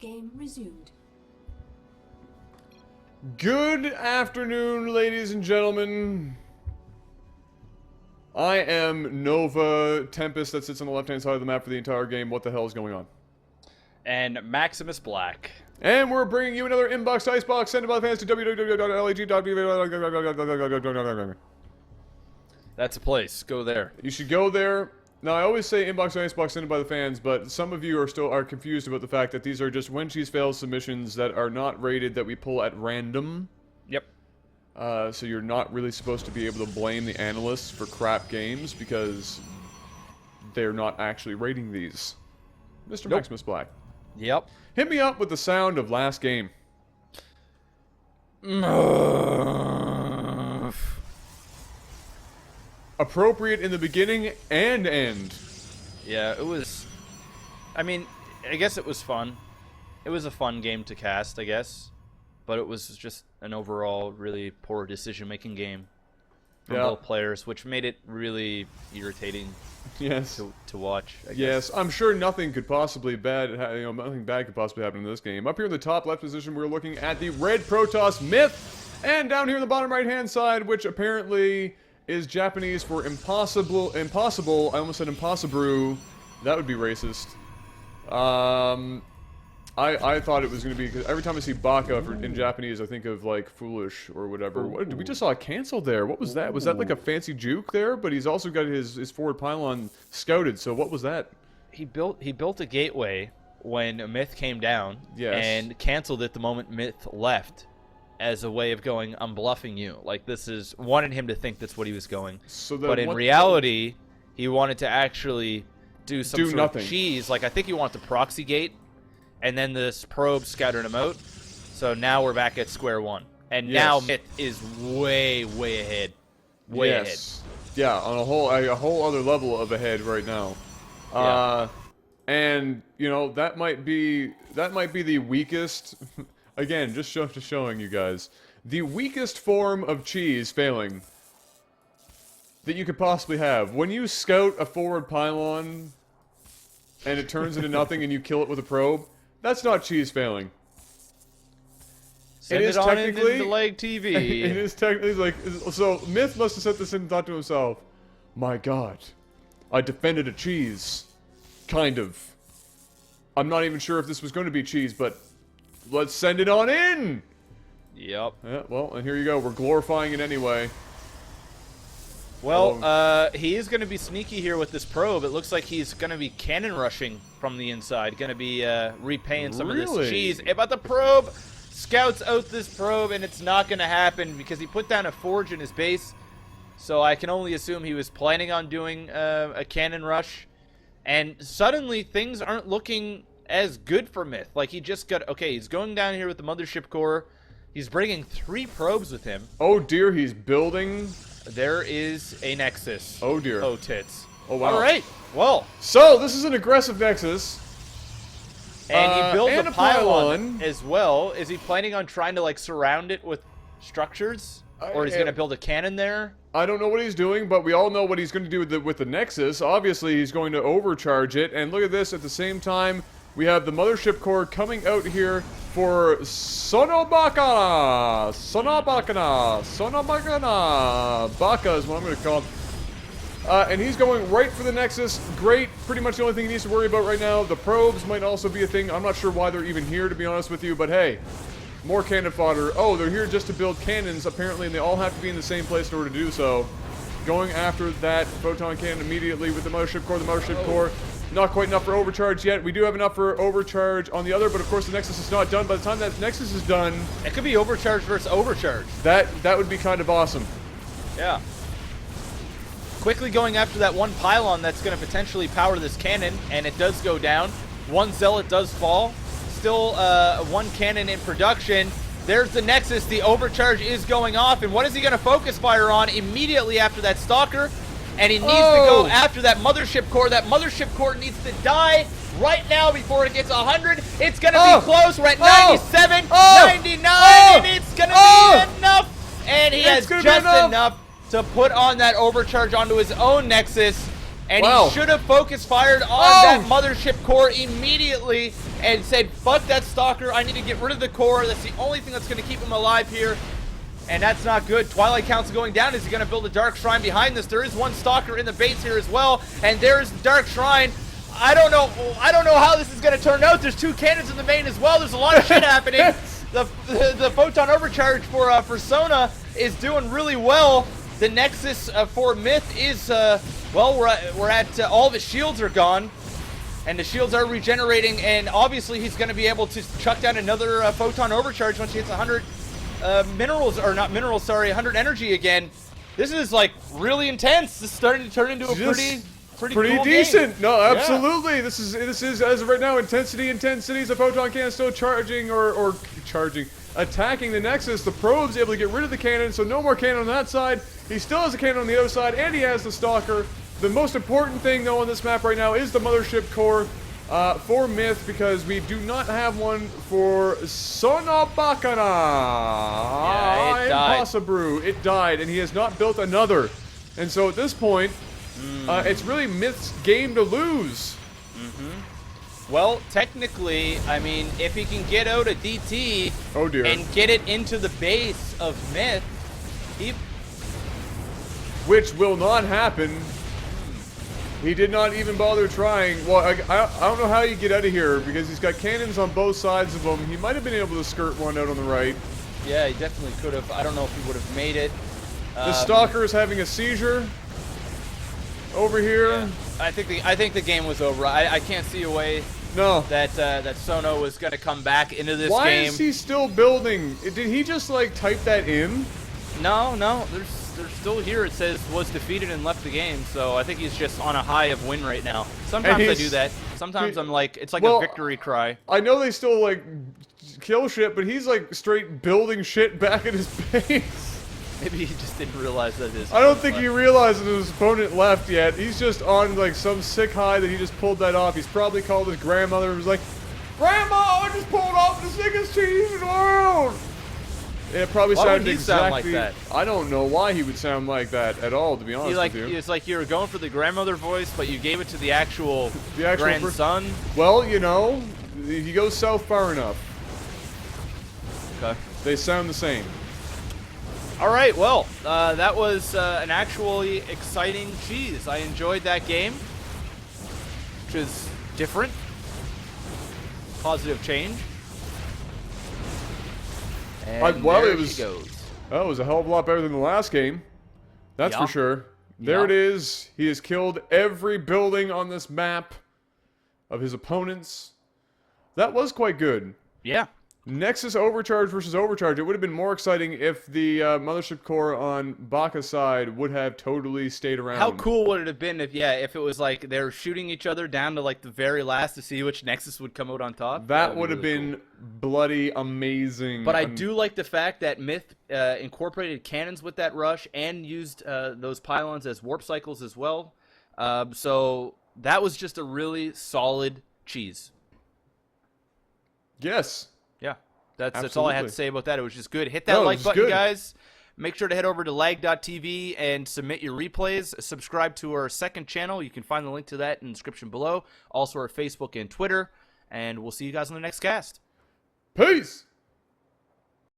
game resumed. Good afternoon, ladies and gentlemen. I am Nova Tempest that sits on the left-hand side of the map for the entire game. What the hell is going on? And MaximusBlack. And we're bringing you another inbox icebox sent by the fans to www.lagtv. That's a place. Go there. You should go there. Now, I always say inbox icebox sent by the fans, but some of you are confused about the fact that these are just when cheese fails submissions that are not rated that we pull at random. Yep. So you're not really supposed to be able to blame the analysts for crap games because they're not actually rating these. Mr. Nope. MaximusBlack. Yep. Hit me up with the sound of last game. Appropriate in the beginning and end. Yeah, it was... I mean, I guess it was fun. It was a fun game to cast, I guess. But it was just an overall really poor decision-making game from both players, which made it really irritating to watch, I guess. Yes, I'm sure nothing could possibly nothing bad could possibly happen in this game. Up here in the top left position, we're looking at the Red Protoss Myth, and down here in the bottom right-hand side, which apparently is Japanese for impossible. I almost said impossible. That would be racist. I thought it was going to be, because every time I see baka in Japanese, I think of, like, foolish or whatever. What, we just saw a cancel there. What was that? Was that, like, a fancy juke there? But he's also got his forward pylon scouted, so what was that? He built a gateway when Myth came down, and canceled it the moment Myth left as a way of going, I'm bluffing you. Like, this is, wanted him to think that's what he was going. But in reality, he wanted to actually do some sort of cheese. Like, I think he wanted to proxy gate, and then this probe scattered him out. So now we're back at square one. And now Myth is way, way ahead. Way ahead. Yeah, on a whole other level of ahead right now. And, you know, that might be the weakest... Again, just showing you guys. The weakest form of cheese failing that you could possibly have. When you scout a forward pylon and it turns into nothing and you kill it with a probe, that's not cheese failing. Send it is technically into LAGTV. It is technically like, so Myth must have set this in and thought to himself, my god, I defended a cheese. Kind of. I'm not even sure if this was going to be cheese, but let's send it on in! Yep. Yeah, well, and here you go. We're glorifying it anyway. Well, he is going to be sneaky here with this probe. It looks like he's going to be cannon rushing from the inside. Going to be repaying some of this cheese. But the probe scouts out this probe, and it's not going to happen because he put down a forge in his base. So I can only assume he was planning on doing a cannon rush. And suddenly, things aren't looking as good for Myth. Like, he just got... Okay, he's going down here with the mothership core. He's bringing 3 probes with him. Oh, dear, he's building... There is a Nexus. Oh, dear. Oh, tits. Oh, wow. All right. Well. So, this is an aggressive Nexus. And he builds a pylon as well. Is he planning on trying to, like, surround it with structures? Or is he going to build a cannon there? I don't know what he's doing, but we all know what he's going to do with the Nexus. Obviously, he's going to overcharge it. And look at this. At the same time, we have the mothership core coming out here for Sonobaka! Baka is what I'm going to call him. And he's going right for the Nexus. Great. Pretty much the only thing he needs to worry about right now. The probes might also be a thing. I'm not sure why they're even here, to be honest with you. But hey, more cannon fodder. Oh, they're here just to build cannons, apparently, and they all have to be in the same place in order to do so. Going after that photon cannon immediately with the mothership core. The mothership core. Not quite enough for overcharge yet. We do have enough for overcharge on the other, but of course the Nexus is not done. By the time that Nexus is done... It could be overcharge versus overcharge. That would be kind of awesome. Yeah. Quickly going after that one pylon that's going to potentially power this cannon, and it does go down. One Zealot does fall. Still one cannon in production. There's the Nexus. The overcharge is going off, and what is he going to focus fire on immediately after that Stalker? And he needs to go after that mothership core. That mothership core needs to die right now before it gets 100. It's going to be close. We're at 97, 99, and it's going to be enough. And he has just enough to put on that overcharge onto his own Nexus. And Wow. he should have focus fired on that mothership core immediately and said, fuck that Stalker, I need to get rid of the core. That's the only thing that's going to keep him alive here. And that's not good. Twilight Count's going down. Is he going to build a Dark Shrine behind this? There is one Stalker in the base here as well. And there's the Dark Shrine. I don't know how this is going to turn out. There's 2 cannons in the main as well. There's a lot of shit happening. The Photon Overcharge for Sona is doing really well. The Nexus for Myth is, well, we're at all the shields are gone. And the shields are regenerating. And obviously he's going to be able to chuck down another Photon Overcharge once he hits 100 minerals, or not minerals, sorry, 100 energy again. This is like really intense. This is starting to turn into a pretty cool decent game. No, absolutely. Yeah. This is as of right now, intensity. The photon cannon still charging or attacking the Nexus. The probe's able to get rid of the cannon, so no more cannon on that side. He still has a cannon on the other side, and he has the Stalker. The most important thing though on this map right now is the mothership core for Myth, because we do not have one for Sonobakana. Yeah, it died. Impossible. It died, and he has not built another. And so at this point, it's really Myth's game to lose. Well, technically, I mean, if he can get out a DT and get it into the base of Myth, which will not happen. He did not even bother trying. Well, I don't know how you get out of here, because he's got cannons on both sides of him. He might have been able to skirt one out on the right. Yeah, he definitely could have. I don't know if he would have made it. The Stalker is having a seizure over here. Yeah. I think the game was over. I can't see a way that Sono was going to come back into this game. Why is he still building? Did he just like type that in? No, they're still here. It says was defeated and left the game. So I think he's just on a high of win right now. Sometimes I do that. Sometimes I'm like, it's like a victory cry. I know they still like kill shit, but he's like straight building shit back at his base. Maybe he just didn't realize that his. I don't think he realized that his opponent left yet. He's just on like some sick high that he just pulled that off. He's probably called his grandmother and was like, "Grandma, I just pulled off the sickest cheese in the world." It probably sounded exactly like that. I don't know why he would sound like that at all, to be honest with you. It's like you were going for the grandmother voice, but you gave it to the actual grandson. Well, you know, if you go south far enough, okay, they sound the same. All right, well, that was an actually exciting cheese. I enjoyed that game, which is different, positive change. And well, there it was. she goes. Oh, it was a hell of a lot better than the last game. That's for sure. There it is. He has killed every building on this map of his opponents. That was quite good. Yeah. Nexus Overcharge versus Overcharge. It would have been more exciting if the mothership core on Baka's side would have totally stayed around. How cool would it have been if it was like they're shooting each other down to like the very last to see which Nexus would come out on top? That would have been bloody amazing. But I do like the fact that Myth incorporated cannons with that rush and used those pylons as warp cycles as well. So that was just a really solid cheese. Yes. Yeah, that's all I had to say about that. It was just good. Hit that like button, good. guys. Make sure to head over to LAGTV and submit your replays. Subscribe to our second channel. You can find the link to that in the description below. Also our Facebook and Twitter. And we'll see you guys on the next cast. Peace!